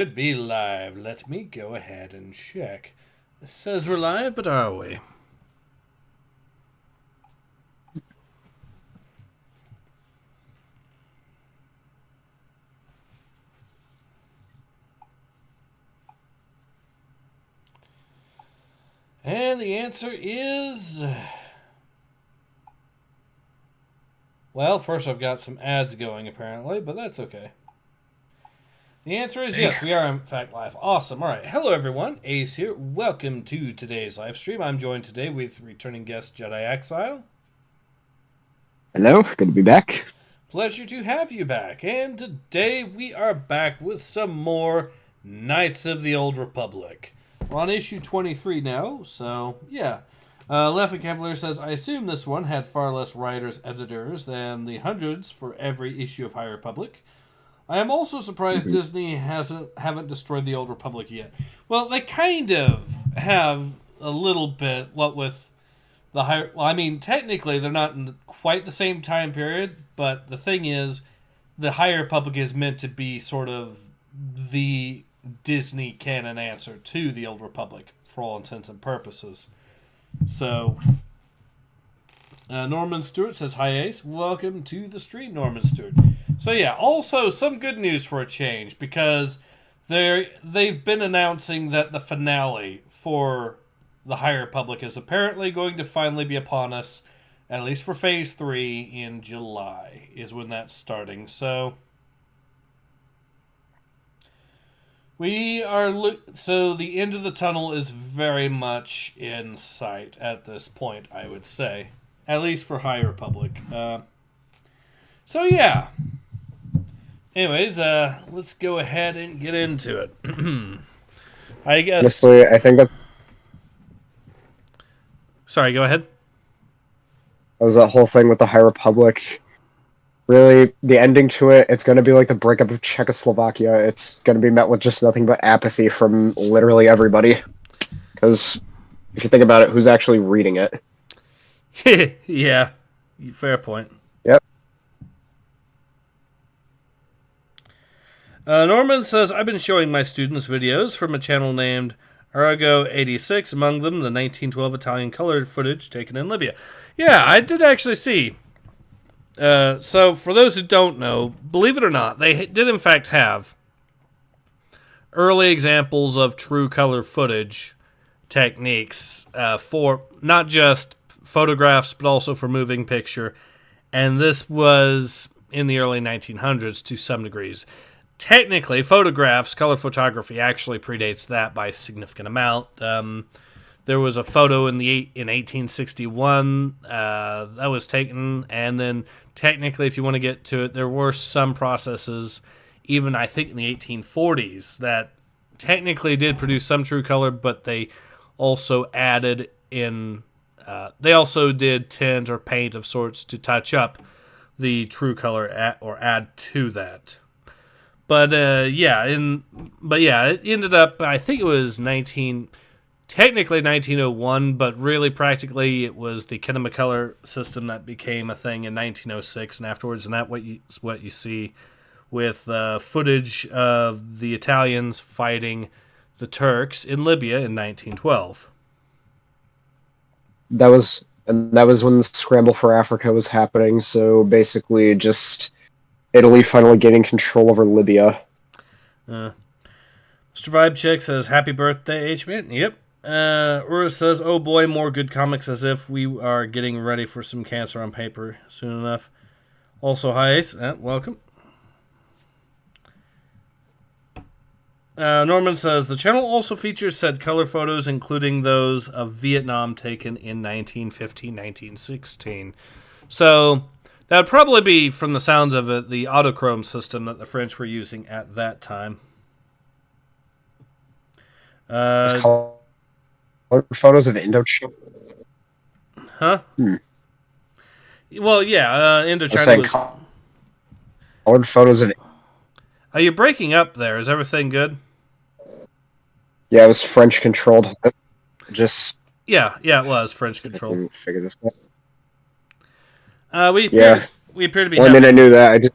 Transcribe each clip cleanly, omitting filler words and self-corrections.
Could be live. Let me go ahead and check. It says we're live, but are we? And the answer is... Well, first I've got some ads going, apparently, but that's okay. The answer is yes, we are in fact live. Awesome. All right. Hello, everyone. Ace here. Welcome to today's live stream. I'm joined today with returning guest Jedi Exile. Hello. Good to be back. Pleasure to have you back. And today we are back with some more Knights of the Old Republic. We're on issue 23 now, so yeah. Leffin Cavalier says, I assume this one had far less writers, editors than the hundreds for every issue of High Republic. I am also surprised Disney haven't destroyed the Old Republic yet. Well, they kind of have a little bit. What with the higher? Well, I mean, technically they're not in quite the same time period, but the thing is, the High Republic is meant to be sort of the Disney canon answer to the Old Republic for all intents and purposes. So, Norman Stewart says, hi Ace, welcome to the stream, Norman Stewart. So yeah, also some good news for a change, because they've been announcing that the finale for the High Republic is apparently going to finally be upon us, at least for Phase 3 in July, is when that's starting. So, so the end of the tunnel is very much in sight at this point, I would say. At least for High Republic. So yeah. Anyways, let's go ahead and get into it. I guess... Honestly, I think that's... Sorry, go ahead. That was that whole thing with the High Republic. Really, the ending to it, it's going to be like the breakup of Czechoslovakia. It's going to be met with just nothing but apathy from literally everybody. Because if you think about it, who's actually reading it? Yeah, fair point. Yep. Norman says, I've been showing my students videos from a channel named Arago86, among them the 1912 Italian colored footage taken in Libya. Yeah, I did actually see. So, for those who don't know, believe it or not, they did in fact have early examples of true color footage techniques for not just photographs, but also for moving picture. And this was in the early 1900s to some degrees. Technically, photographs, color photography actually predates that by a significant amount. There was a photo in 1861 that was taken, and then technically, if you want to get to it, there were some processes, even I think in the 1840s, that technically did produce some true color, but they also added in... they also did tint or paint of sorts to touch up the true color or add to that. But yeah, it ended up, I think it was technically 1901, but really practically it was the Kinemacolor system that became a thing in 1906 and afterwards, and that's what you see with footage of the Italians fighting the Turks in Libya in 1912. That was when the scramble for Africa was happening, so basically just Italy finally gaining control over Libya. Mr. Vibe Check says, happy birthday, H-Man. Yep. Ura says, oh boy, more good comics, as if we are getting ready for some cancer on paper soon enough. Also, hi Ace. Welcome. Norman says, the channel also features said color photos, including those of Vietnam taken in 1915-1916. So, that would probably be, from the sounds of it, the autochrome system that the French were using at that time. Color photos of Indochina? Huh? Well, yeah, Indochina was... Colored photos of... Are you breaking up there? Is everything good? Yeah, it was French-controlled. Just... Yeah, it was French-controlled. Figure this out. We appear to be... Well, I mean, I knew that.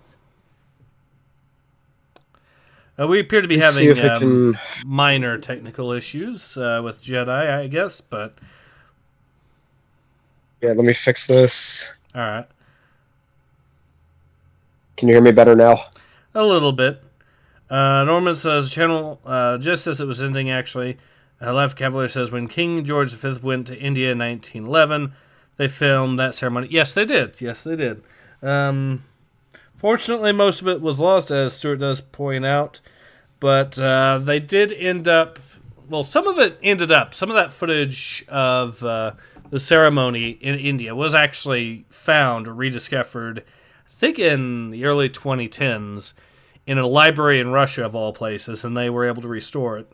We appear to be Let's see if I having can... minor technical issues with Jedi, I guess, but... Yeah, let me fix this. All right. Can you hear me better now? A little bit. Norman says, channel, just as it was ending, actually, Left Cavalier says, when King George V went to India in 1911, they filmed that ceremony. Yes, they did. Yes, they did. Fortunately, most of it was lost, as Stuart does point out. But they did end up... Well, some of it ended up. Some of that footage of the ceremony in India was actually found or rediscovered, I think in the early 2010s, in a library in Russia, of all places, and they were able to restore it.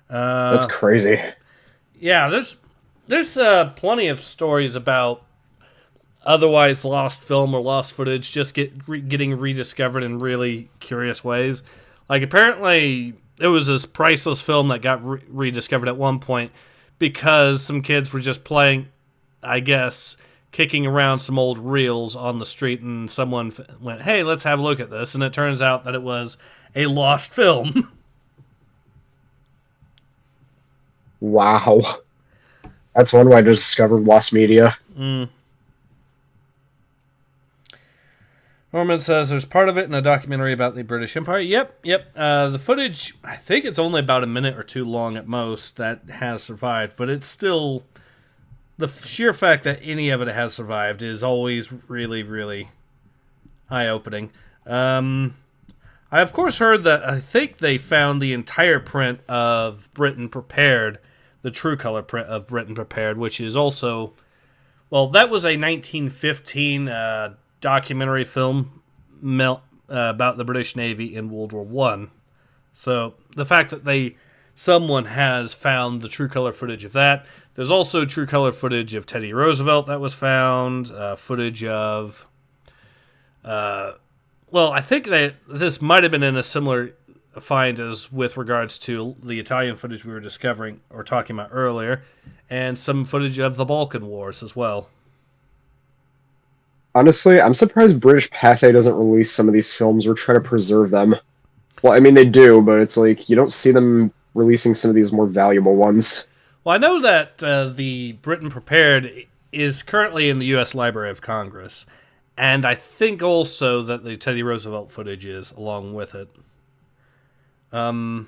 That's crazy. Yeah, there's plenty of stories about otherwise lost film or lost footage just getting rediscovered in really curious ways. Like, apparently, it was this priceless film that got rediscovered at one point because some kids were just playing, I guess, kicking around some old reels on the street, and someone went, hey, let's have a look at this, and it turns out that it was a lost film. Wow. That's one way to discover lost media. Norman says there's part of it in a documentary about the British Empire. Yep. The footage, I think it's only about a minute or two long at most that has survived, but it's still... The sheer fact that any of it has survived is always really, really eye-opening. I, of course, heard that I think they found the entire print of Britain Prepared, the true color print of Britain Prepared, which is also... Well, that was a 1915 documentary film about the British Navy in World War One. So the fact that someone has found the true color footage of that. There's also true color footage of Teddy Roosevelt that was found. Footage of... well, I think that this might have been in a similar find as with regards to the Italian footage we were discovering or talking about earlier. And some footage of the Balkan Wars as well. Honestly, I'm surprised British Pathé doesn't release some of these films or try to preserve them. Well, I mean, they do, but it's like, you don't see them releasing some of these more valuable ones. Well, I know that the Britain Prepared is currently in the U.S. Library of Congress, and I think also that the Teddy Roosevelt footage is along with it. Norman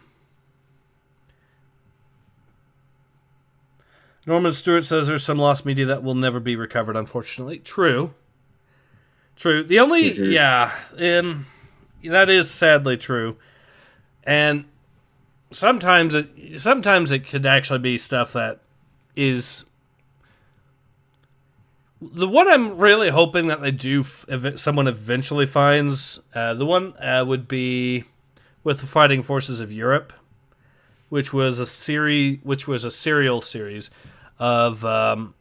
Stewart says there's some lost media that will never be recovered, unfortunately. True. The only... Yeah, that is sadly true. And... Sometimes it could actually be stuff that is... The one I'm really hoping that they do, if someone eventually finds, the one would be with the Fighting Forces of Europe, which was a serial series of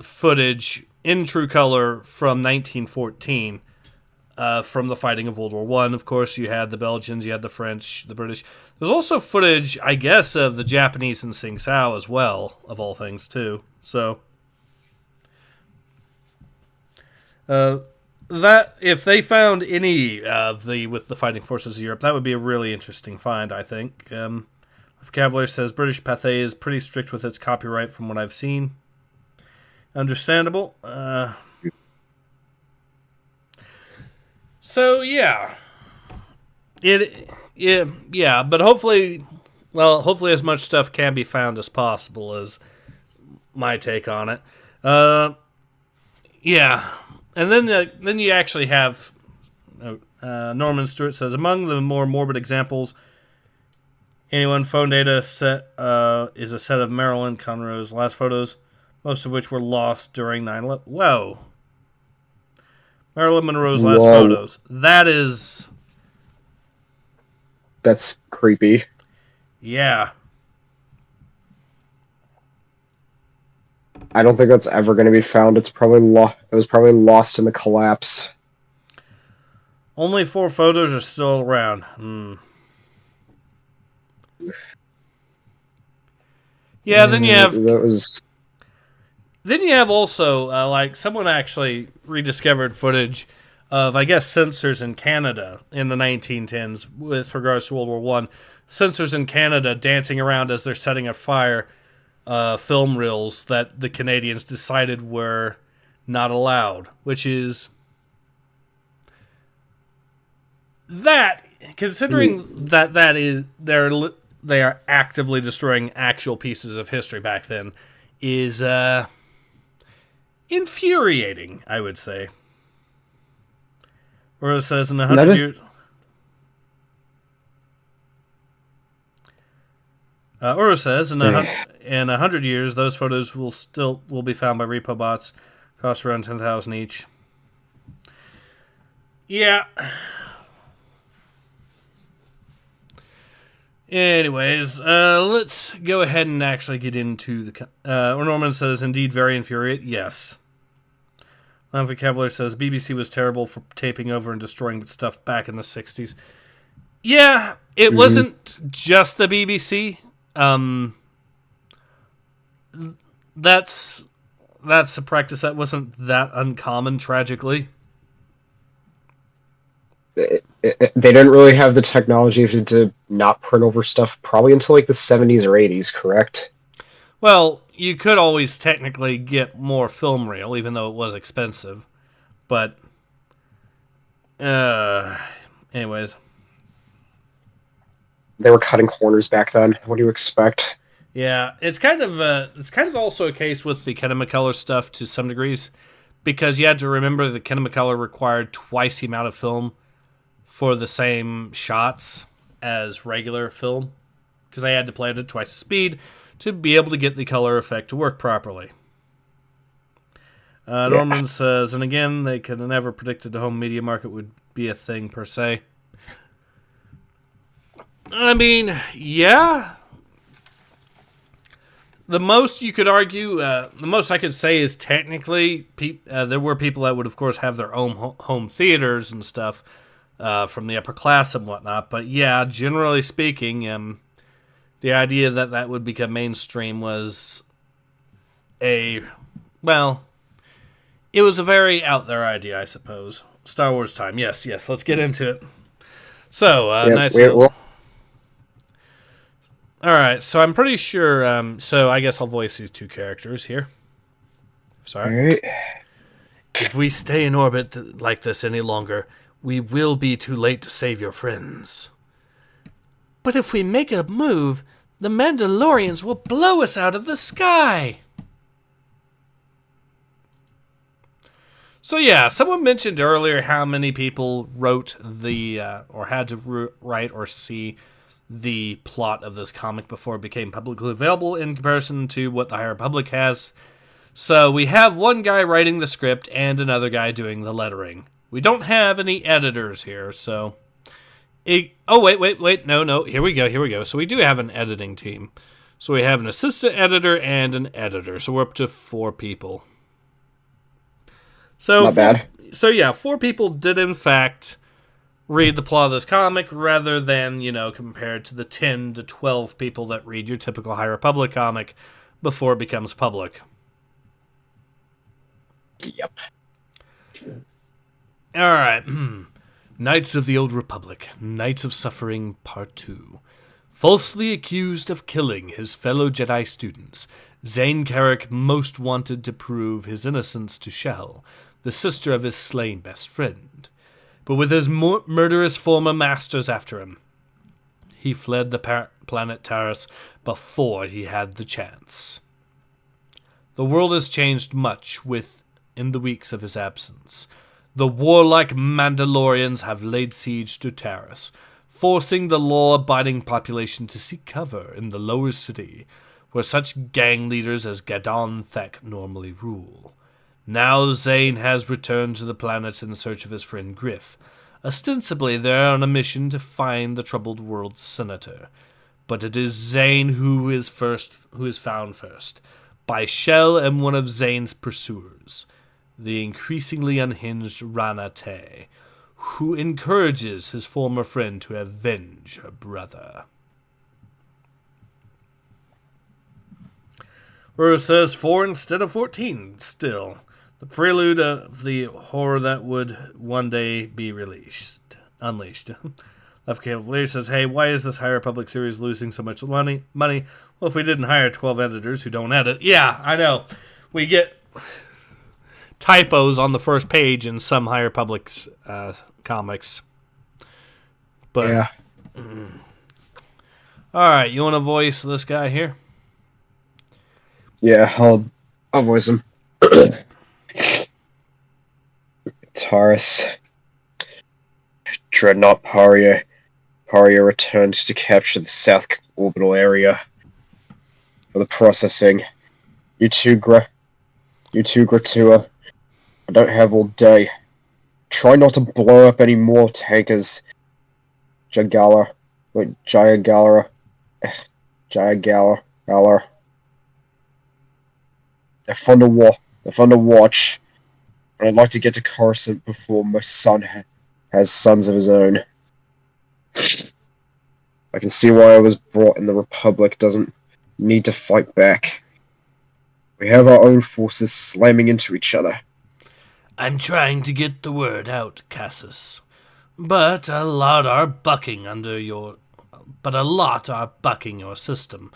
footage in true color from 1914. From the fighting of World War One. Of course, you had the Belgians, you had the French, the British. There's also footage, I guess, of the Japanese in Sing Sao as well, of all things, too. So, that if they found any of with the Fighting Forces of Europe, that would be a really interesting find, I think. Cavalier says British Pathé is pretty strict with its copyright from what I've seen. Understandable. So yeah, but hopefully as much stuff can be found as possible is my take on it. Yeah, and then you actually have Norman Stewart says among the more morbid examples, anyone phone data set is a set of Marilyn Monroe's last photos, most of which were lost during 9/11. Whoa. Marilyn Monroe's last photos. That's creepy. Yeah. I don't think that's ever going to be found. It was probably lost in the collapse. Only 4 photos are still around. Yeah, then you have... Then you have also, like, someone actually rediscovered footage of, I guess, censors in Canada in the 1910s with regards to World War One. Censors in Canada dancing around as they're setting afire film reels that the Canadians decided were not allowed, which is that, considering that is they are actively destroying actual pieces of history back then, is infuriating, I would say. Or it says in 100 years. Oro says in 100 years, those photos will be found by repo bots. Cost around 10,000 each. Yeah. Anyways, let's go ahead and actually get into the. Norman says, indeed, very infuriating. Yes. Lamford Cavalier says, BBC was terrible for taping over and destroying stuff back in the 60s. Yeah, it wasn't just the BBC. That's a practice that wasn't that uncommon, tragically. They didn't really have the technology to not print over stuff probably until like the 70s or 80s, correct? Well, you could always technically get more film reel, even though it was expensive. But, anyways. They were cutting corners back then. What do you expect? Yeah, it's kind of also a case with the Kinemacolor stuff to some degrees, because you had to remember that Kinemacolor required twice the amount of film for the same shots as regular film, because they had to play it at twice the speed to be able to get the color effect to work properly. Norman says, and again, they could have never predicted the home media market would be a thing per se. I mean, yeah. The most you could argue, the most I could say is technically, there were people that would, of course, have their own home theaters and stuff from the upper class and whatnot. But yeah, generally speaking, the idea that that would become mainstream was it was a very out there idea, I suppose. Star Wars time. Yes, let's get into it. So, Knights of... Alright, so I'm pretty sure, so I guess I'll voice these two characters here. Sorry. Right. If we stay in orbit like this any longer, we will be too late to save your friends. But if we make a move, the Mandalorians will blow us out of the sky. So yeah, someone mentioned earlier how many people wrote or had to write or see the plot of this comic before it became publicly available in comparison to what the High Republic has. So we have one guy writing the script and another guy doing the lettering. We don't have any editors here, so... wait, no, here we go. So we do have an editing team. So we have an assistant editor and an editor, so we're up to 4 people. So not bad. So yeah, 4 people did in fact read the plot of this comic, rather than, compared to the 10 to 12 people that read your typical High Republic comic before it becomes public. Yep. Alright. Knights of the Old Republic, Knights of Suffering, Part 2. Falsely accused of killing his fellow Jedi students, Zane Carrick most wanted to prove his innocence to Shell, the sister of his slain best friend. But with his murderous former masters after him, he fled the planet Taris before he had the chance. The world has changed much in the weeks of his absence. The warlike Mandalorians have laid siege to Taris, forcing the law-abiding population to seek cover in the lower city, where such gang leaders as Gadon Thek normally rule. Now Zane has returned to the planet in search of his friend Griff. Ostensibly, they're on a mission to find the troubled world's senator. But it is Zane who is found first, by Shell and one of Zane's pursuers, the increasingly unhinged Rana Te, who encourages his former friend to avenge her brother. Rose says 4 instead of 14, still. The prelude of the horror that would one day be unleashed. Left Cavalier says, hey, why is this High Republic series losing so much money? Well, if we didn't hire 12 editors who don't edit. Yeah, I know. We get typos on the first page in some High Republic's comics. But, yeah. All right, you want to voice this guy here? Yeah, I'll voice him. Taurus. Dreadnought Paria. Paria returned to capture the South Orbital area for the processing. You two, Gratua. I don't have all day. Try not to blow up any more tankers. Jayagala. They're fun to watch. But I'd like to get to Coruscant before my son has sons of his own. I can see why I was brought in. The Republic doesn't need to fight back. We have our own forces slamming into each other. I'm trying to get the word out, Cassus. But a lot are bucking your system.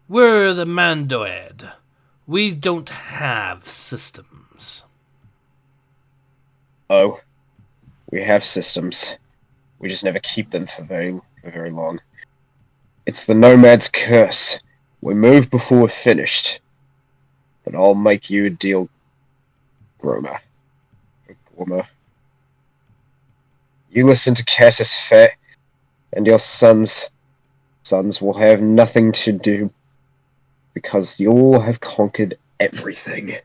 We're the Mandoed. We don't have systems. Oh, we have systems. We just never keep them for very long. It's the Nomad's curse. We move before we're finished. But I'll make you a deal, Gorma. You listen to Cassus Fett, and your sons will have nothing to do because you all have conquered everything.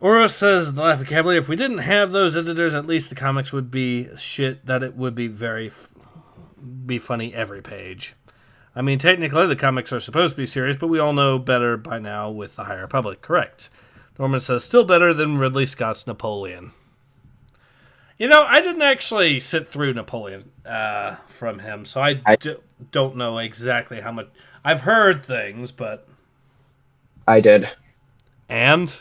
Aura says, the Laughing Cavalier, if we didn't have those editors, at least the comics would be shit that it would be be funny every page. I mean, technically the comics are supposed to be serious, but we all know better by now with the High Republic. Correct. Norman says, still better than Ridley Scott's Napoleon. You know, I didn't actually sit through Napoleon from him, so I don't know exactly how much. I've heard things, but... I did. And?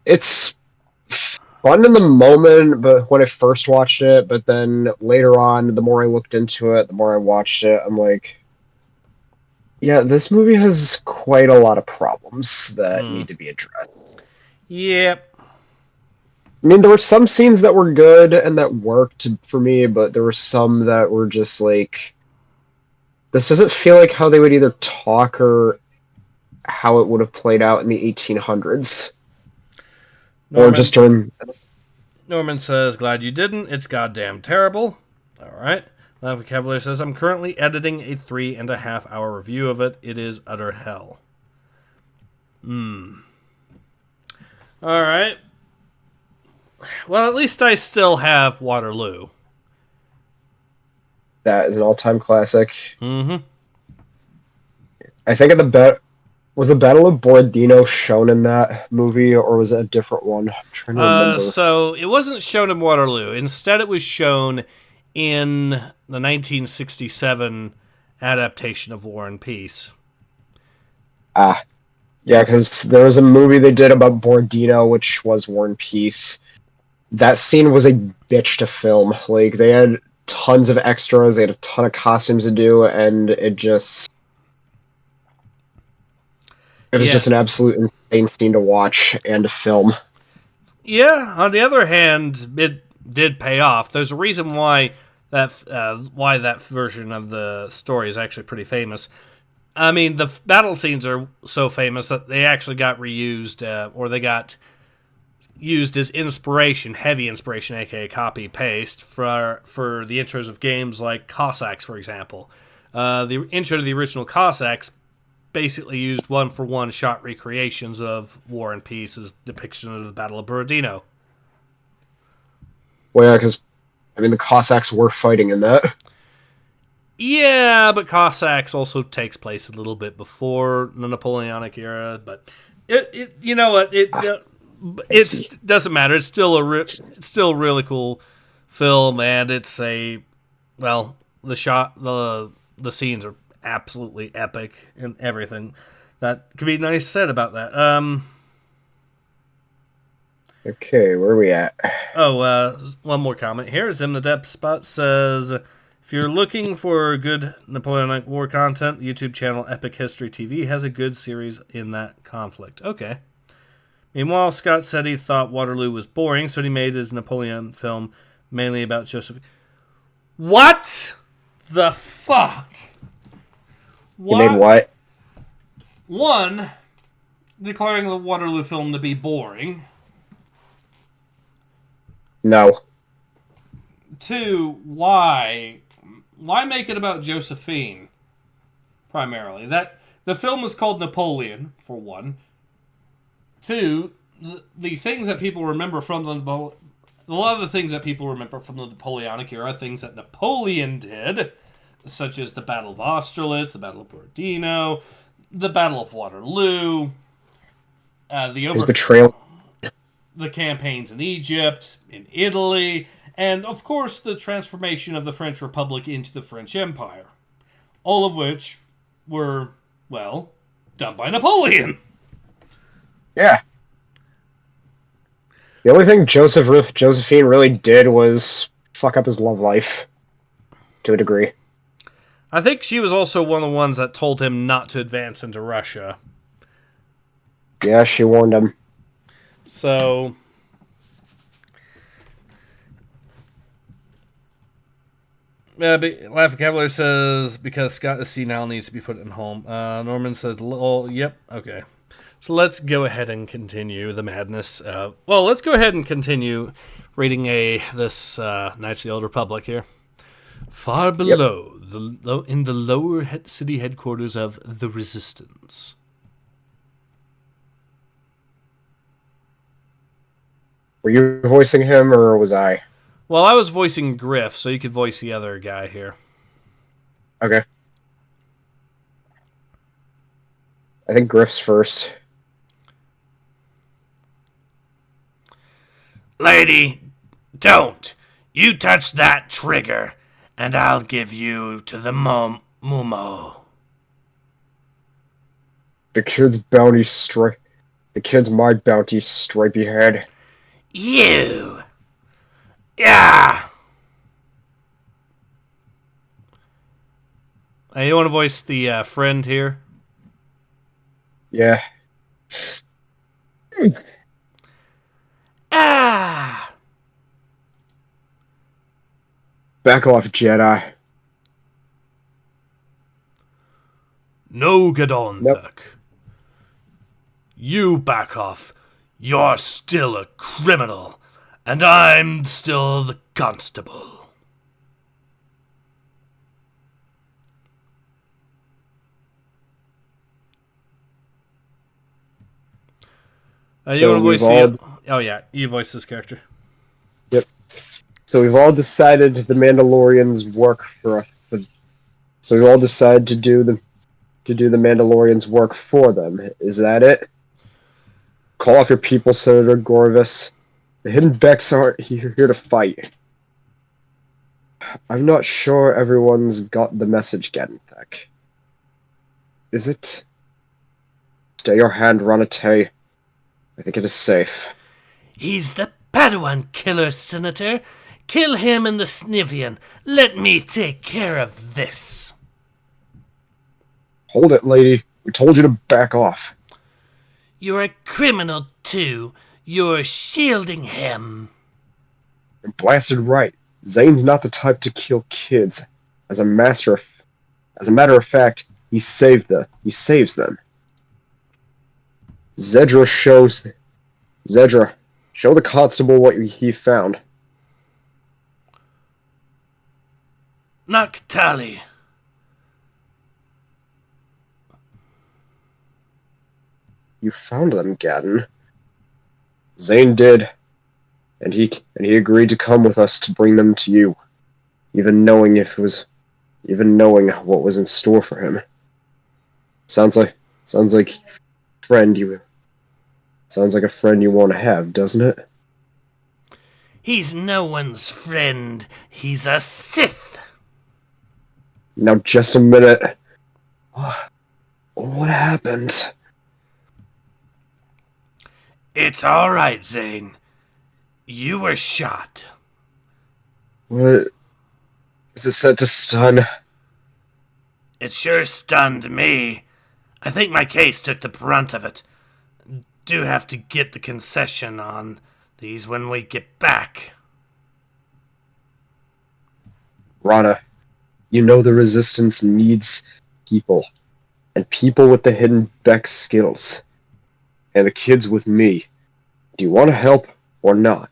It's fun in the moment, but when I first watched it, but then later on, the more I looked into it, the more I watched it, I'm like, yeah, this movie has quite a lot of problems that need to be addressed. Yep. I mean, there were some scenes that were good and that worked for me, but there were some that were just like, this doesn't feel like how they would either talk or how it would have played out in the 1800s. Or just during... Norman says, glad you didn't. It's goddamn terrible. All right. Lava Cavalier says, I'm currently editing a 3.5 hour review of it. It is utter hell. All right. Well, at least I still have Waterloo. That is an all-time classic. Mm-hmm. I think was the Battle of Borodino shown in that movie, or was it a different one? I'm trying to remember. So it wasn't shown in Waterloo. Instead, it was shown in the 1967 adaptation of War and Peace. Yeah, because there was a movie they did about Borodino, which was War and Peace. That scene was a bitch to film. Like, they had tons of extras, they had a ton of costumes to do, and it was just an absolute insane scene to watch and to film. Yeah, on the other hand, it did pay off. There's a reason why that version of the story is actually pretty famous. I mean, the battle scenes are so famous that they actually got reused, or they got used as inspiration, heavy inspiration, aka copy-paste, for the intros of games like Cossacks, for example. The intro to the original Cossacks basically used one-for-one shot recreations of War and Peace's depiction of the Battle of Borodino. Well, yeah, because, I mean, the Cossacks were fighting in that. Yeah, but Cossacks also takes place a little bit before the Napoleonic era, but it you know what, it doesn't matter. It's still a really cool film, and it's the scenes are absolutely epic and everything. That could be nice said about that. Okay, where are we at? One more comment here. Zim the Depth Spot says, if you're looking for good Napoleonic War content, the YouTube channel Epic History TV has a good series in that conflict. Okay. Meanwhile, Scott said he thought Waterloo was boring, so he made his Napoleon film mainly about Joseph. What the fuck? You made what? One, declaring the Waterloo film to be boring. No. Two, why make it about Josephine? Primarily, the film is called Napoleon, for one. Two, the things that people remember from a lot of the things that people remember from the Napoleonic era are things that Napoleon did, such as the Battle of Austerlitz, the Battle of Borodino, the Battle of Waterloo, His betrayal. the campaigns in Egypt, in Italy, and of course the transformation of the French Republic into the French Empire. All of which were, well, done by Napoleon. Yeah. The only thing Josephine really did was fuck up his love life. To a degree. I think she was also one of the ones that told him not to advance into Russia. Yeah, she warned him. So... Laughing Cavalier says, because Scott is senile, needs to be put in home. Norman says, yep, okay. So let's go ahead and continue the madness. Let's go ahead and continue reading this Knights of the Old Republic here. Far below, in the lower city headquarters of the Resistance. Were you voicing him, or was I? Well, I was voicing Griff, so you could voice the other guy here. Okay. I think Griff's first. Lady, don't. You touch that trigger, and I'll give you to the Mumo. The kid's my bounty, stripey head. You. Yeah. You want to voice the friend here? Yeah. Ah. Back off, Jedi. No, Gadon Nope. Thek. You back off. You're still a criminal, and I'm still the constable. You want to voice Oh yeah, you voice this character. Yep. So we've all decided the Mandalorians work for us. So we've all decided to do the Mandalorians work for them. Is that it? Call off your people, Senator Gorvis. The hidden Becks aren't here to fight. I'm not sure everyone's got the message, Gaddenthek. Is it? Stay your hand, Ranate. I think it is safe. He's the Padawan killer, Senator. Kill him and the Snivian. Let me take care of this. Hold it, lady. We told you to back off. You're a criminal, too. You're shielding him. You're blasted right. Zane's not the type to kill kids. As a matter of fact, he saves them. Zedra, show the constable what he found. Noctali. You found them, Gadden. Zane did, and he agreed to come with us to bring them to you, even knowing what was in store for him. Sounds like a friend you want to have, doesn't it? He's no one's friend. He's a Sith. Now, just a minute. What happened? It's all right, Zane. You were shot. What is it said to stun? It sure stunned me. I think my case took the brunt of it. Do have to get the concession on these when we get back. Rana, you know the Resistance needs people. And people with the hidden Vex skills. And the kids with me. Do you want to help or not?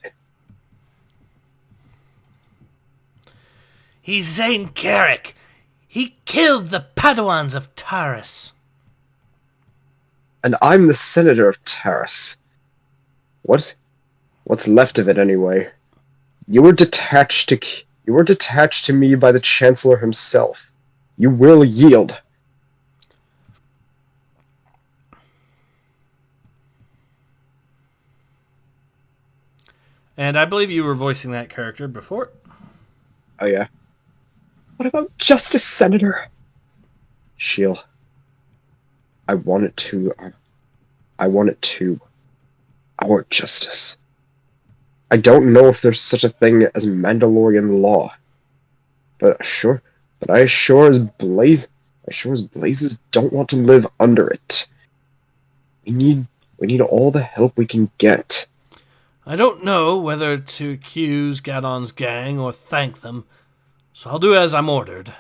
He's Zane Carrick. He killed the Padawans of Taurus. And I'm the Senator of Taurus. What's left of it anyway? You were detached to me by the Chancellor himself. You will yield. And I believe you were voicing that character before. Oh yeah. What about justice, Senator? Shield. I want it too. I want justice. I don't know if there's such a thing as Mandalorian law. But I sure as blazes don't want to live under it. We need all the help we can get. I don't know whether to accuse Gadon's gang or thank them, so I'll do as I'm ordered.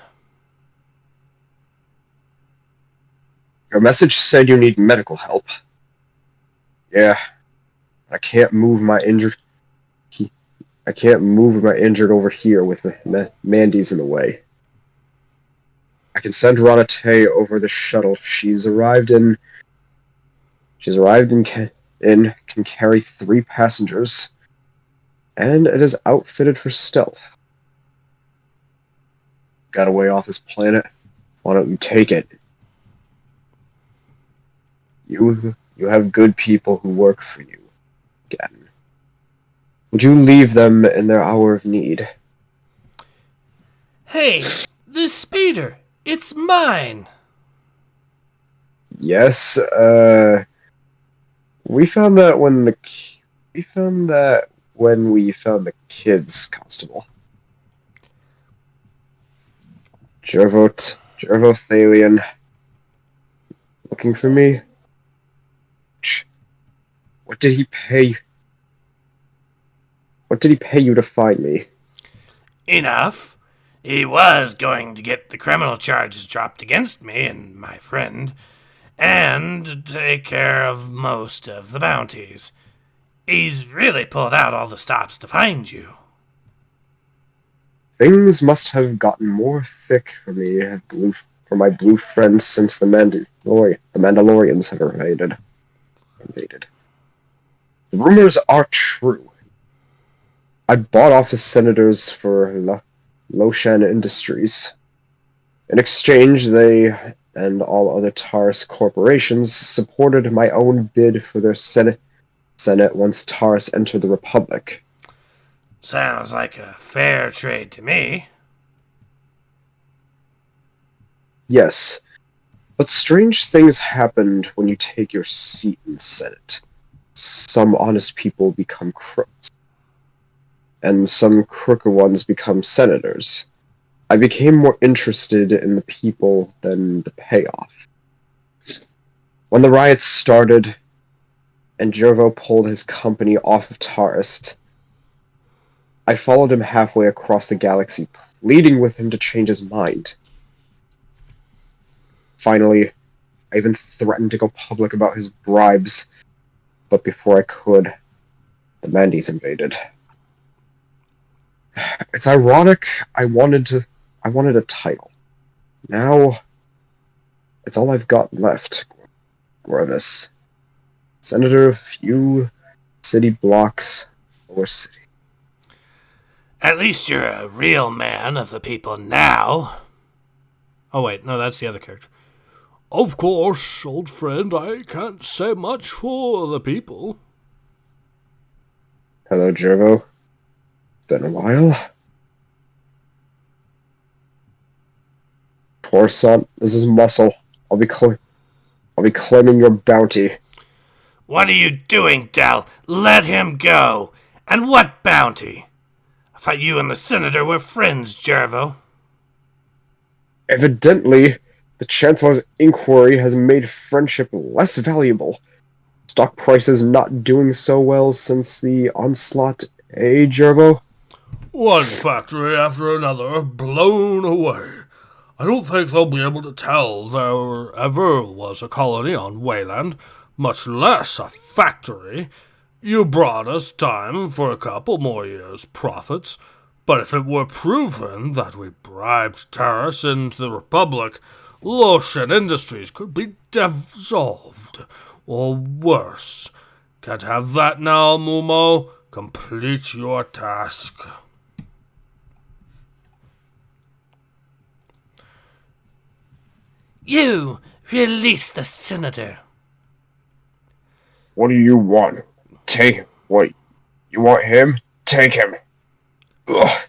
Your message said you need medical help. Yeah. I can't move my injured over here with the Mandy's in the way. I can send Ranate over the shuttle. She's arrived and can carry 3 passengers, and it is outfitted for stealth. Got away off this planet. Why don't you take it? You have good people who work for you, Gadon. Would you leave them in their hour of need? Hey, this speeder. It's mine. Yes, we found that when we found the kids, Constable. Jervo Thalion. Looking for me? What did he pay you to find me? Enough. He was going to get the criminal charges dropped against me and my friend, and take care of most of the bounties. He's really pulled out all the stops to find you. Things must have gotten more thick for my blue friends since the Mandalorians have invaded. The rumors are true. I bought off the senators for Loshan Industries. In exchange, they and all other Taurus corporations supported my own bid for their Senate once Taurus entered the Republic. Sounds like a fair trade to me. Yes, but strange things happened when you take your seat in the Senate. Some honest people become crooks, and some crooked ones become senators. I became more interested in the people than the payoff. When the riots started, and Jervo pulled his company off of Taurus, I followed him halfway across the galaxy, pleading with him to change his mind. Finally, I even threatened to go public about his bribes, but before I could, the Mandy's invaded. It's ironic. I wanted a title. Now, it's all I've got left. Gorvis, Senator of few city blocks, or city. At least you're a real man of the people now. Oh wait, no, that's the other character. Of course, old friend, I can't say much for the people. Hello, Jervo. Been a while. Coruscant, this is Muscle. I'll be claiming your bounty. What are you doing, Del? Let him go. And what bounty? I thought you and the senator were friends, Jervo. Evidently, the Chancellor's inquiry has made friendship less valuable. Stock prices not doing so well since the onslaught, eh, Jervo? One factory after another blown away. I don't think they'll be able to tell there ever was a colony on Wayland, much less a factory. You brought us time for a couple more years' profits, but if it were proven that we bribed terrorists into the Republic, Larson Industries could be dissolved, or worse. Can't have that now, Mumo. Complete your task. You release the senator. What do you want? What? You want him? Take him. Ugh.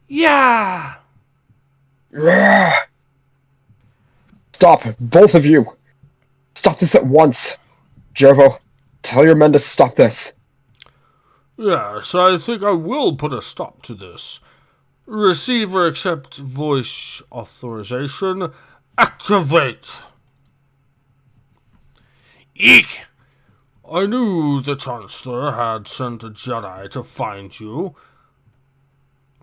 Yeah. Ugh. Stop, both of you. Stop this at once. Jervo, tell your men to stop this. Yes, I think I will put a stop to this. Receiver accept voice authorization. Activate! Eek! I knew the Chancellor had sent a Jedi to find you,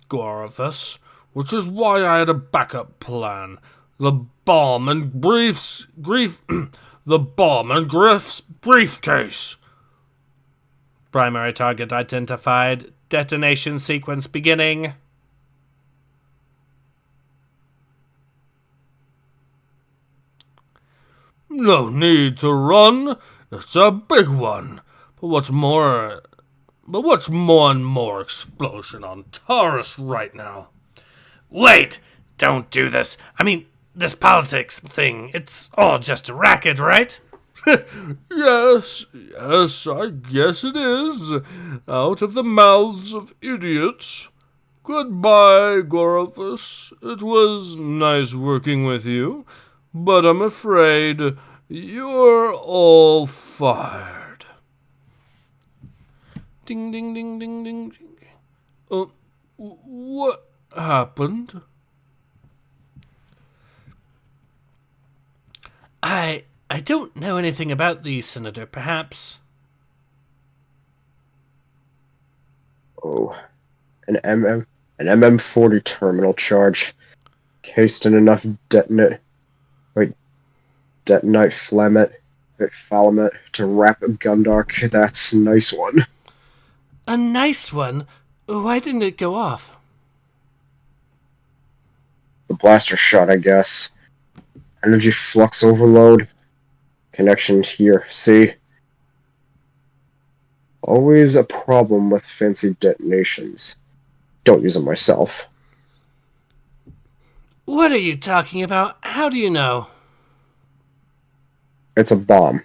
Krawurxus, which is why I had a backup plan. The bomb and Griff's briefcase. Primary target identified. Detonation sequence beginning. No need to run. It's a big one. But what's more and more explosion on Taurus right now? Wait! Don't do this. I mean, this politics thing, it's all just a racket, right? Yes, I guess it is. Out of the mouths of idiots. Goodbye, Krawurxus. It was nice working with you, but I'm afraid you're all fired. Ding, ding, ding, ding, ding, ding. What happened? I don't know anything about these, Senator. Perhaps. Oh, an MM40 terminal charge, cased in enough detonite flamet to wrap a Gundark. That's a nice one. A nice one? Why didn't it go off? The blaster shot, I guess. Energy flux overload. Connection here. See? Always a problem with fancy detonations. Don't use them myself. What are you talking about? How do you know? It's a bomb.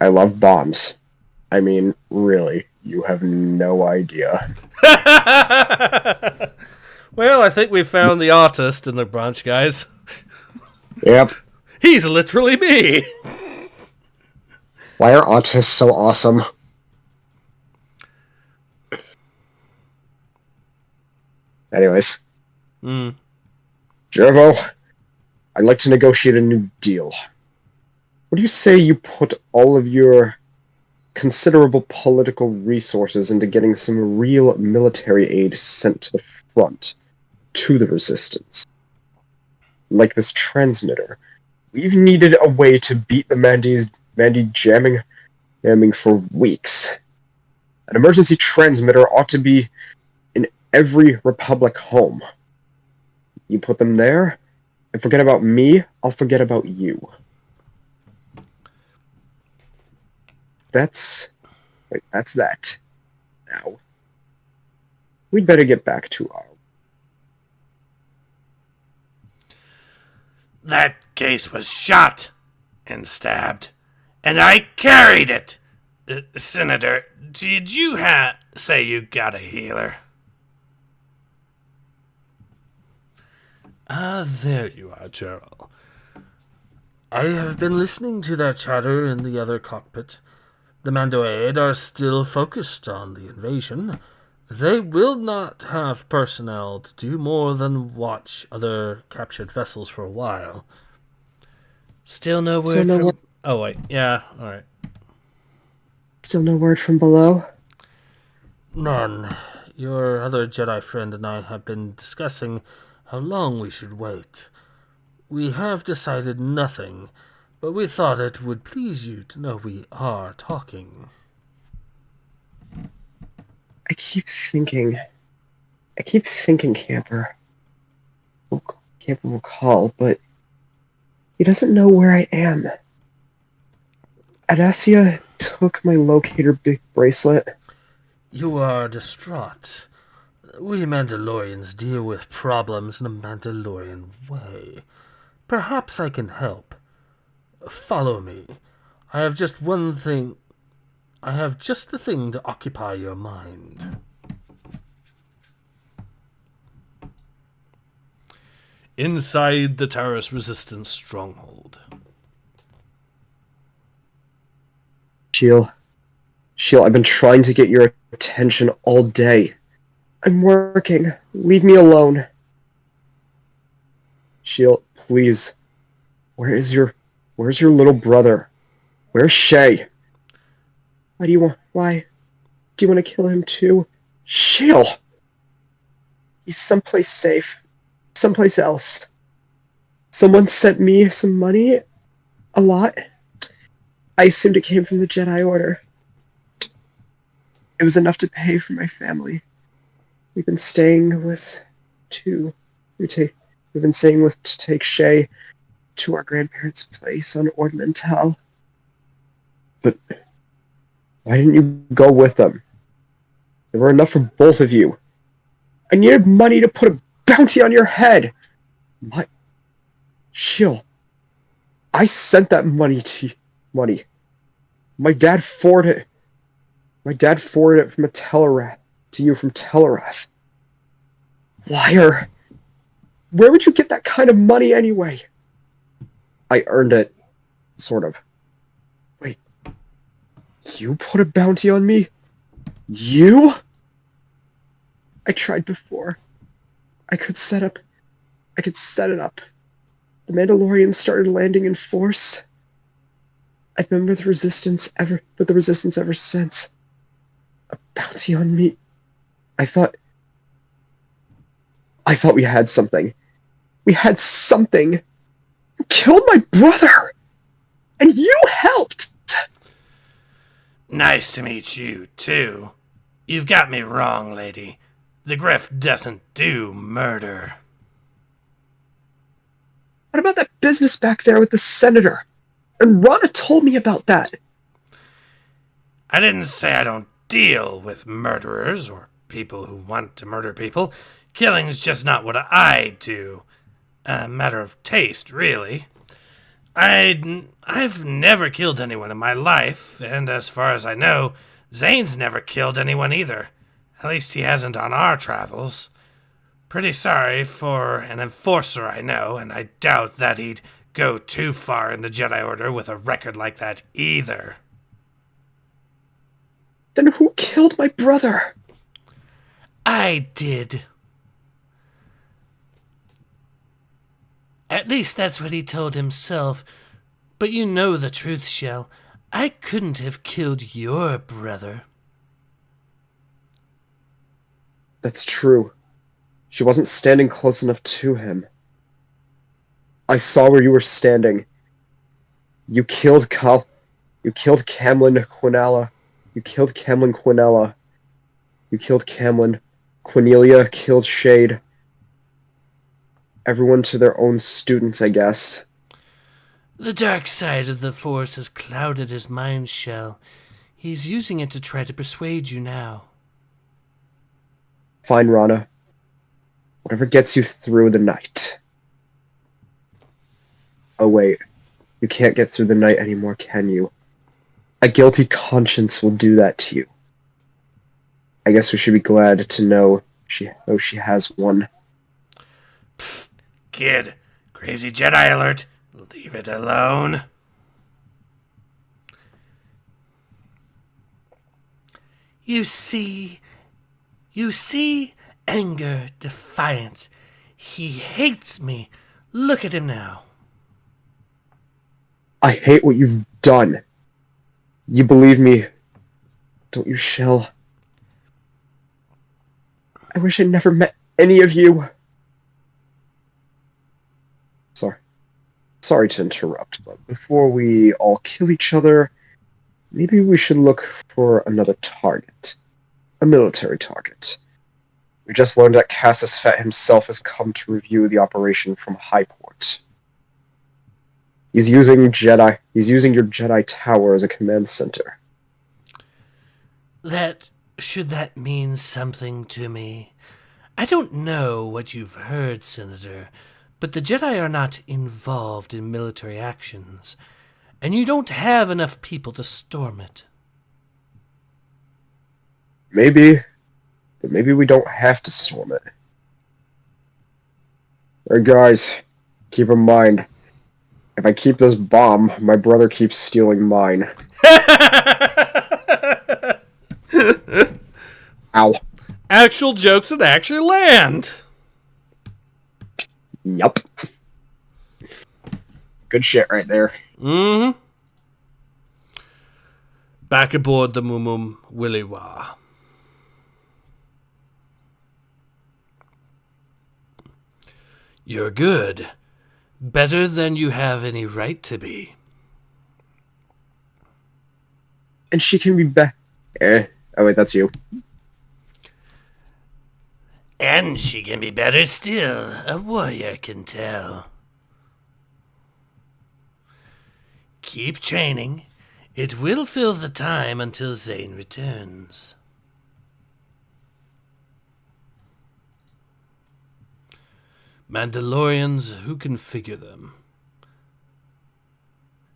I love bombs. I mean, really, you have no idea. Well, I think we found the artist in the bunch, guys. Yep. He's literally me. Why are autists so awesome? Anyways. Jervo, I'd like to negotiate a new deal. What do you say you put all of your considerable political resources into getting some real military aid sent to the front, to the Resistance? Like this transmitter. We've needed a way to beat the Mandy jamming for weeks. An emergency transmitter ought to be in every Republic home. You put them there, and forget about me, I'll forget about you. That's that. Now, we'd better get back to our... That case was shot and stabbed, and I carried it. Senator, did you say you got a healer? There you are, Gerald. I have been listening to their chatter in the other cockpit. The Mandoaid are still focused on the invasion. They will not have personnel to do more than watch other captured vessels for a while. Still no word from... Oh, wait. Yeah, alright. Still no word from below? None. Your other Jedi friend and I have been discussing how long we should wait. We have decided nothing, but we thought it would please you to know we are talking. I keep thinking, Camper. Camper will call, but he doesn't know where I am. Adasia took my locator bracelet. You are distraught. We Mandalorians deal with problems in a Mandalorian way. Perhaps I can help. Follow me. I have just the thing to occupy your mind. Inside the terrorist resistance stronghold. Shield, I've been trying to get your attention all day. I'm working. Leave me alone. Shield, please. Where's your little brother? Where's Shay? Why do you want to kill him too? Shield! He's someplace safe. Someplace else. Someone sent me some money. A lot. I assumed it came from the Jedi Order. It was enough to pay for my family. We've been staying with to take Shay to our grandparents' place on Ordo Manus. But why didn't you go with them? There were enough for both of you. I needed money to put a bounty on your head. What? Chill. I sent that money to you. My dad forwarded it. From a Telerath to you from Telerath. Liar. Where would you get that kind of money anyway? I earned it. Sort of. Wait. You put a bounty on me? You? I tried before. I could set it up. The Mandalorians started landing in force. I've been with the Resistance ever since. A bounty on me. I thought we had something. You killed my brother! And you helped! Nice to meet you, too. You've got me wrong, lady. The Griff doesn't do murder. What about that business back there with the senator? And Rana told me about that. I didn't say I don't deal with murderers or people who want to murder people. Killing's just not what I do. A matter of taste, really. I've never killed anyone in my life, and as far as I know, Zane's never killed anyone either. At least he hasn't on our travels. Pretty sorry for an enforcer I know, and I doubt that he'd go too far in the Jedi Order with a record like that either. Then who killed my brother? I did. At least that's what he told himself. But you know the truth, Shell. I couldn't have killed your brother. That's true. She wasn't standing close enough to him. I saw where you were standing. You killed Camlin Quinella. You killed Camlin. Cornelia killed Shade. Everyone to their own students, I guess. The dark side of the Force has clouded his mind, Shell. He's using it to try to persuade you now. Fine, Rana. Whatever gets you through the night. Oh wait, you can't get through the night anymore, can you? A guilty conscience will do that to you. I guess we should be glad to know she has one. Psst, kid. Crazy Jedi alert. Leave it alone. You see, anger, defiance. He hates me. Look at him now. I hate what you've done. You believe me, don't you, Shell? I wish I'd never met any of you. Sorry to interrupt, but before we all kill each other, maybe we should look for another target. A military target. We just learned that Cassius Fett himself has come to review the operation from Highport. He's using your Jedi Tower as a command center. Should that mean something to me? I don't know what you've heard, Senator, but the Jedi are not involved in military actions, and you don't have enough people to storm it. Maybe, but maybe we don't have to storm it. Hey guys, keep in mind, if I keep this bomb, my brother keeps stealing mine. Ow. Actual jokes that actually land. Yup. Good shit right there. Mm-hmm. Back aboard the Mumum Williwa. You're good. Better than you have any right to be. And she can be back. Oh wait, that's you. And she can be better still. A warrior can tell. Keep training. It will fill the time until Zane returns. Mandalorians, who can figure them?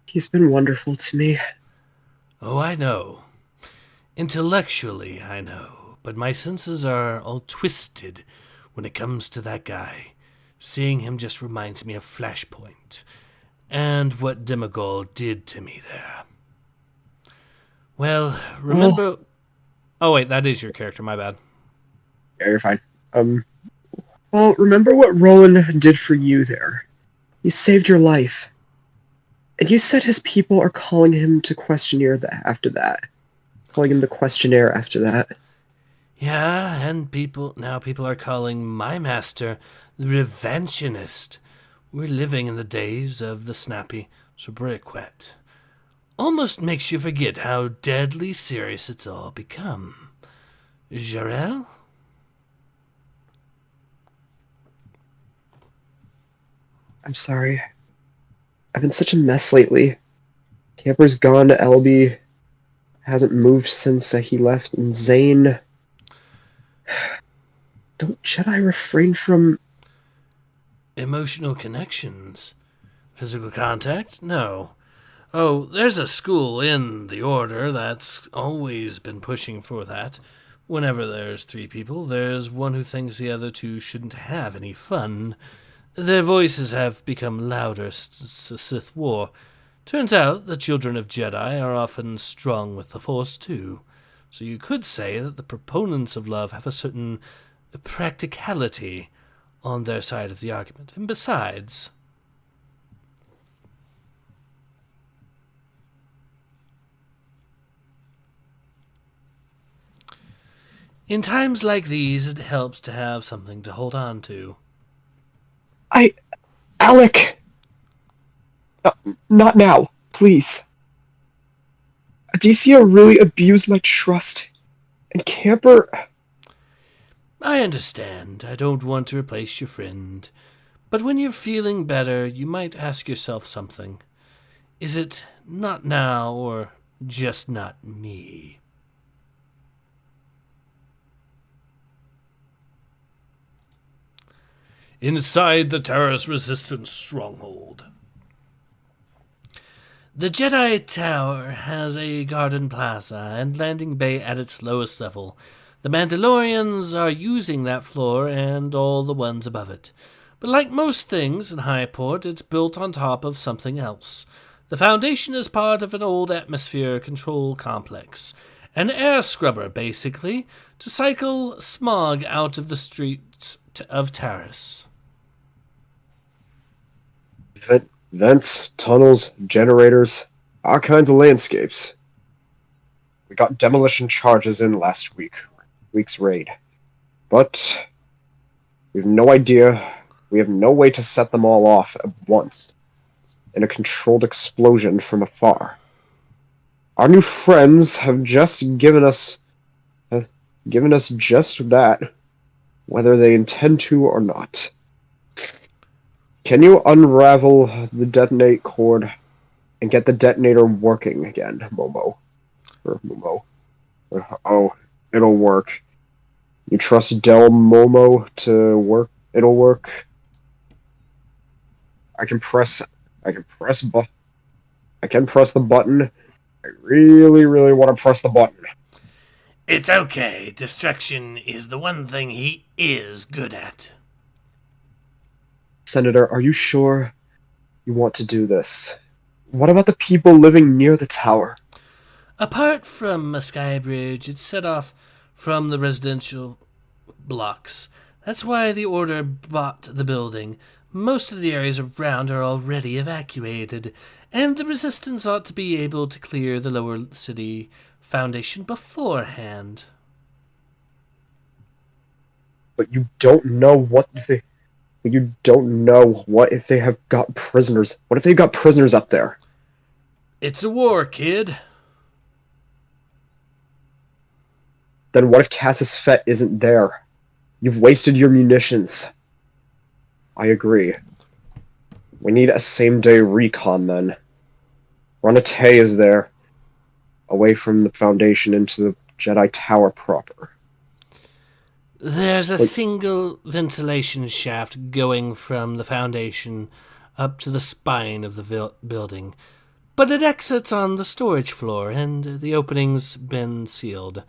He's been wonderful to me. Oh, I know. Intellectually, I know. But my senses are all twisted when it comes to that guy. Seeing him just reminds me of Flashpoint. And what Demogorgon did to me there. Well, remember... Oh, wait, that is your character, my bad. Yeah, you're fine. Well, remember what Roland did for you there. He saved your life. And you said his people are calling him to questionnaire after that. Calling him the questionnaire after that. Yeah, and people are calling my master the Reventionist. We're living in the days of the snappy sobriquet. Almost makes you forget how deadly serious it's all become. Jarrell? I'm sorry. I've been such a mess lately. Camper's gone, Elby hasn't moved since he left, and Zane... Don't Jedi refrain from... Emotional connections? Physical contact? No. Oh, there's a school in the Order that's always been pushing for that. Whenever there's three people, there's one who thinks the other two shouldn't have any fun. Their voices have become louder since the Sith War. Turns out the children of Jedi are often strong with the Force, too. So you could say that the proponents of love have a certain practicality on their side of the argument. And besides... in times like these, it helps to have something to hold on to. Alec! Not now, please. Adicia really abused my trust. And Camper... I understand. I don't want to replace your friend. But when you're feeling better, you might ask yourself something. Is it not now, or just not me? Inside the terrorist resistance stronghold. The Jedi Tower has a garden plaza and landing bay at its lowest level. The Mandalorians are using that floor and all the ones above it. But like most things in Highport, it's built on top of something else. The foundation is part of an old atmosphere control complex. An air scrubber, basically, to cycle smog out of the streets of Taris. Vents, tunnels, generators, all kinds of landscapes. We got demolition charges in last week's raid. But we have no idea, we have no way to set them all off at once in a controlled explosion from afar. Our new friends have just given us just that, whether they intend to or not. Can you unravel the detonate cord and get the detonator working again, Momo? Or Momo. Oh, it'll work. You trust Del Momo to work? It'll work. I can press the button. I really, really want to press the button. It's okay. Destruction is the one thing he is good at. Senator, are you sure you want to do this? What about the people living near the tower? Apart from a sky bridge, it's set off from the residential blocks. That's why the Order bought the building. Most of the areas around are already evacuated, and the Resistance ought to be able to clear the lower city foundation beforehand. But you don't know what if they... You don't know what if they have got prisoners. What if they've got prisoners up there? It's a war, kid. Then what if Cassis Fett isn't there? You've wasted your munitions. I agree. We need a same-day recon, then. Ronate is there, away from the Foundation into the Jedi Tower proper. There's a single ventilation shaft going from the Foundation up to the spine of the building, but it exits on the storage floor, and the opening's been sealed.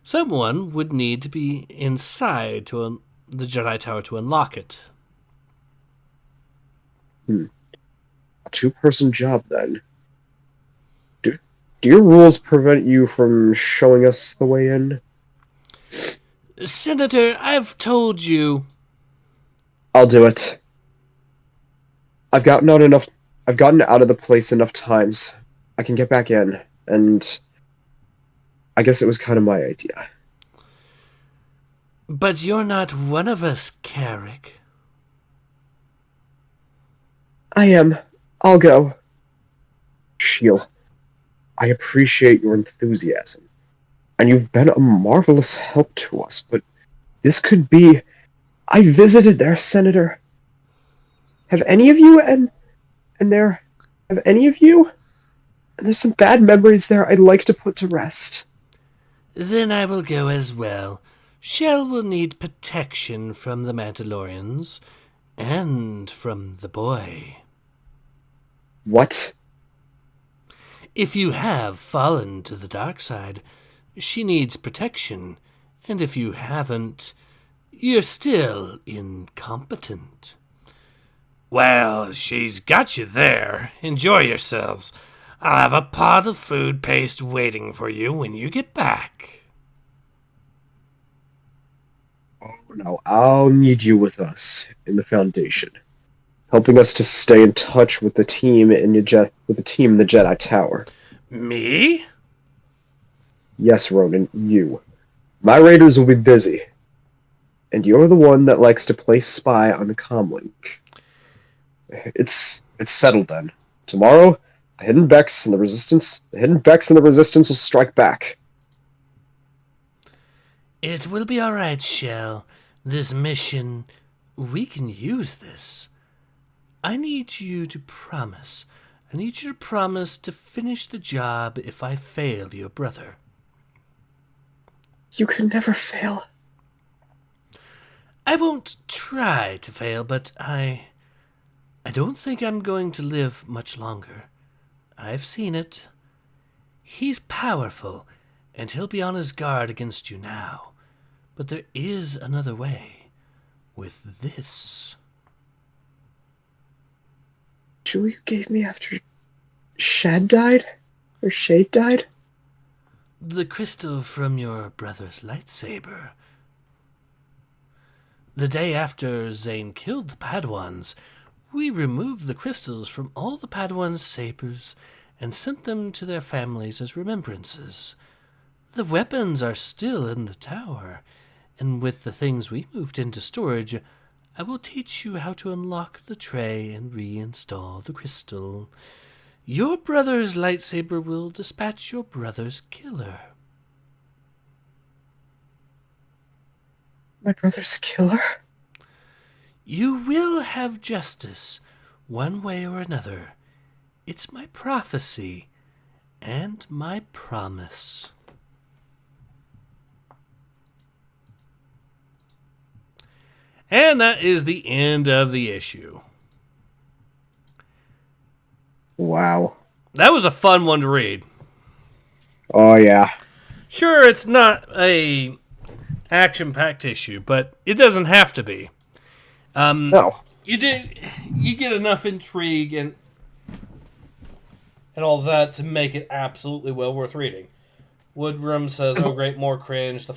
Someone would need to be inside to the Jedi Tower to unlock it. A two-person job, then. Do your rules prevent you from showing us the way in? Senator, I've told you. I'll do it. I've gotten out of the place enough times. I can get back in, and I guess it was kind of my idea. But you're not one of us, Carrick. I am. I'll go. Shiel, I appreciate your enthusiasm, and you've been a marvelous help to us, but this could be... I visited there, Senator. Have any of you and there's some bad memories there I'd like to put to rest. Then I will go as well. Shell will need protection from the Mandalorians, and from the boy. What? If you have fallen to the dark side, she needs protection, and if you haven't, you're still incompetent. Well, she's got you there. Enjoy yourselves. I'll have a pot of food paste waiting for you when you get back. Oh no, I'll need you with us in the Foundation, helping us to stay in touch with the team in the Jedi Tower. Me? Yes, Ronan, you. My raiders will be busy, and you're the one that likes to play spy on the comlink. It's settled then. Tomorrow, the Hidden Vex and the Resistance will strike back. It will be all right, Shell. This mission, we can use this. I need you to promise. I need you to promise to finish the job if I fail your brother. You can never fail. I won't try to fail, but I don't think I'm going to live much longer. I've seen it. He's powerful, and he'll be on his guard against you now. But there is another way. With this. jewel you gave me after Shad died? Or Shade died? The crystal from your brother's lightsaber. The day after Zane killed the Padawans, we removed the crystals from all the Padawans' sabers and sent them to their families as remembrances. The weapons are still in the tower, and with the things we moved into storage, I will teach you how to unlock the tray and reinstall the crystal. Your brother's lightsaber will dispatch your brother's killer. My brother's killer? You will have justice, one way or another. It's my prophecy and my promise. And that is the end of the issue. Wow. That was a fun one to read. Oh, yeah. Sure, it's not a action-packed issue, but it doesn't have to be. No. You get enough intrigue and all that to make it absolutely well worth reading. Woodrum says, "Oh great, more cringe."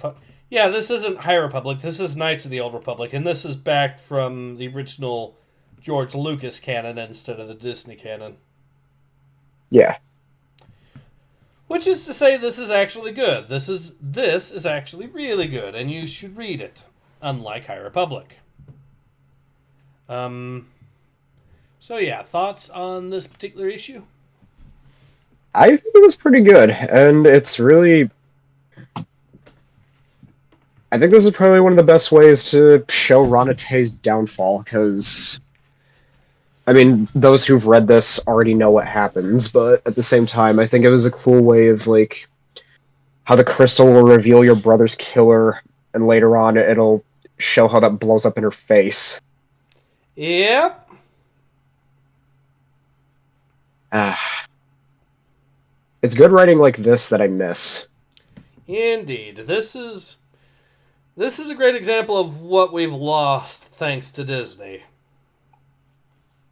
Yeah, this isn't High Republic. This is Knights of the Old Republic, and this is backed from the original George Lucas canon instead of the Disney canon. Yeah. Which is to say, this is actually good. This is actually really good, and you should read it. Unlike High Republic. So yeah, thoughts on this particular issue? I think it was pretty good, and it's really... I think this is probably one of the best ways to show Ronate's downfall, because... I mean, those who've read this already know what happens, but at the same time, I think it was a cool way of, like, how the crystal will reveal your brother's killer, and later on it'll show how that blows up in her face. Yep. It's good writing like this that I miss. Indeed. This is a great example of what we've lost thanks to Disney.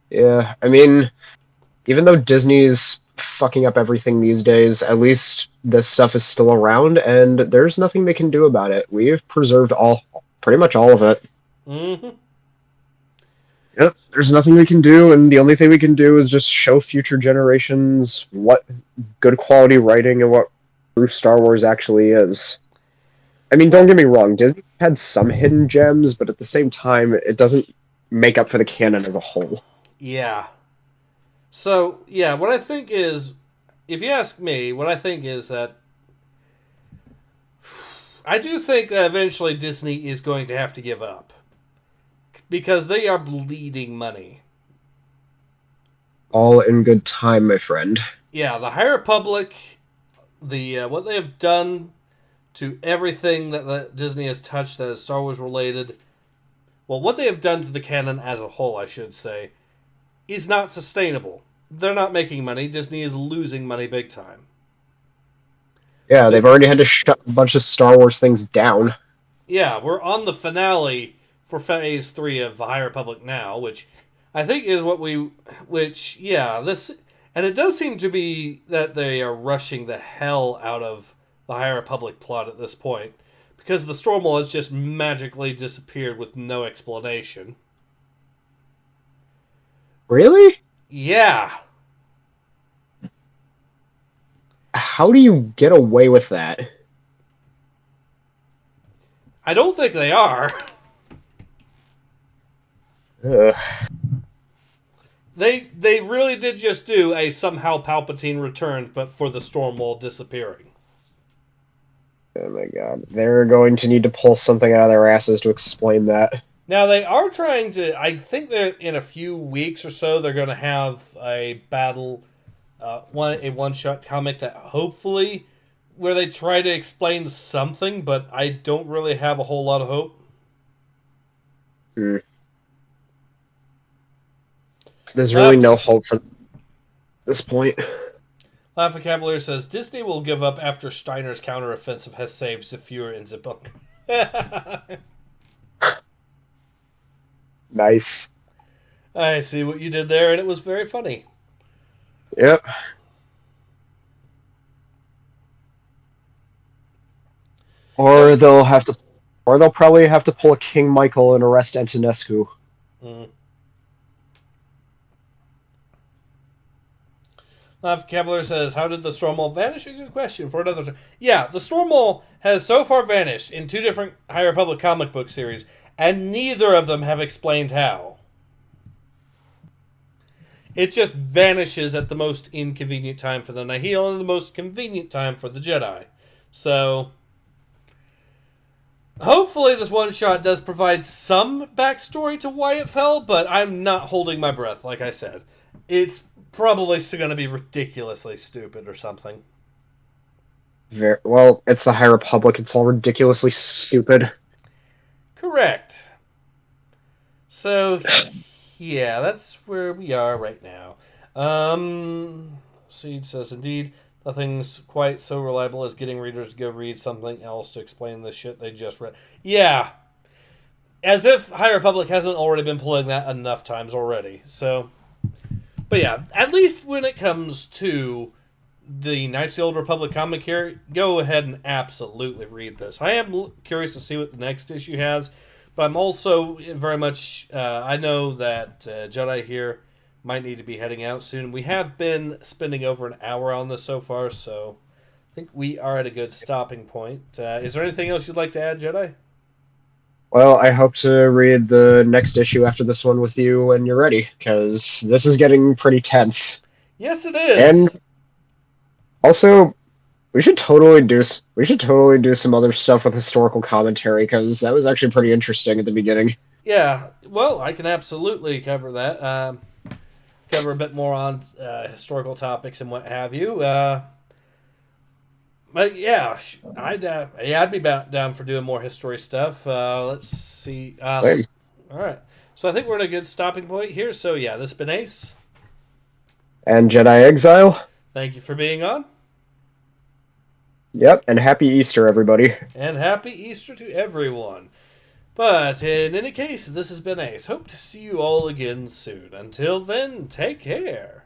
Yeah, I mean, even though Disney's fucking up everything these days, at least this stuff is still around, and there's nothing they can do about it. We've preserved pretty much all of it. Mm-hmm. Yep, there's nothing we can do, and the only thing we can do is just show future generations what good quality writing and what true Star Wars actually is. I mean, don't get me wrong, Disney had some hidden gems, but at the same time, it doesn't make up for the canon as a whole. Yeah. So, yeah, what I think is, if you ask me, what I think is that I do think that eventually Disney is going to have to give up. Because they are bleeding money. All in good time, my friend. Yeah, the High Republic, what they have done to everything that Disney has touched that is Star Wars related, well, what they have done to the canon as a whole, I should say, is not sustainable. They're not making money. Disney is losing money big time. Yeah, they've already had to shut a bunch of Star Wars things down. Yeah, we're on the finale for Phase 3 of the High Republic now, which I think is this... And it does seem to be that they are rushing the hell out of the High Republic plot at this point, because the Stormwall has just magically disappeared with no explanation. Really? Yeah. How do you get away with that? I don't think they are. Ugh. They really did just do a somehow Palpatine returned, but for the Stormwall disappearing. Oh my god. They're going to need to pull something out of their asses to explain that. Now, they are trying to... I think that in a few weeks or so, they're going to have a battle... a one-shot comic that hopefully... where they try to explain something, but I don't really have a whole lot of hope. There's really no hope for this point. Laughing Cavalier says, Disney will give up after Steiner's counteroffensive has saved Sephuris and Zebunk. Nice. I see what you did there, and it was very funny. Yep. Or they'll probably have to pull a King Michael and arrest Antonescu. Mm. Cavalier says, how did the Stormwall vanish? A good question for another time. Yeah, the Stormwall has so far vanished in 2 different High Republic comic book series, and neither of them have explained how. It just vanishes at the most inconvenient time for the Nihil and the most convenient time for the Jedi. So, hopefully this one-shot does provide some backstory to why it fell, but I'm not holding my breath, like I said. It's probably going to be ridiculously stupid or something. Well, it's the High Republic. It's all ridiculously stupid. Correct. So, yeah, that's where we are right now. Seed says, indeed, nothing's quite so reliable as getting readers to go read something else to explain the shit they just read. Yeah. As if High Republic hasn't already been pulling that enough times already. So, but yeah, at least when it comes to the Knights of the Old Republic comic here, go ahead and absolutely read this. I am curious to see what the next issue has, but I'm also very much, I know that Jedi here might need to be heading out soon. We have been spending over an hour on this so far, so I think we are at a good stopping point. Is there anything else you'd like to add, Jedi? Well, I hope to read the next issue after this one with you when you're ready, because this is getting pretty tense. Yes, it is. And also, we should totally do some other stuff with historical commentary, because that was actually pretty interesting at the beginning. Yeah, well, I can absolutely cover that. Cover a bit more on historical topics and what have you. But yeah, I'd be down for doing more history stuff. Let's see. All right. So I think we're at a good stopping point here. So yeah, this has been Ace. And Jedi Exile. Thank you for being on. Yep, and happy Easter, everybody. And happy Easter to everyone. But in any case, this has been Ace. Hope to see you all again soon. Until then, take care.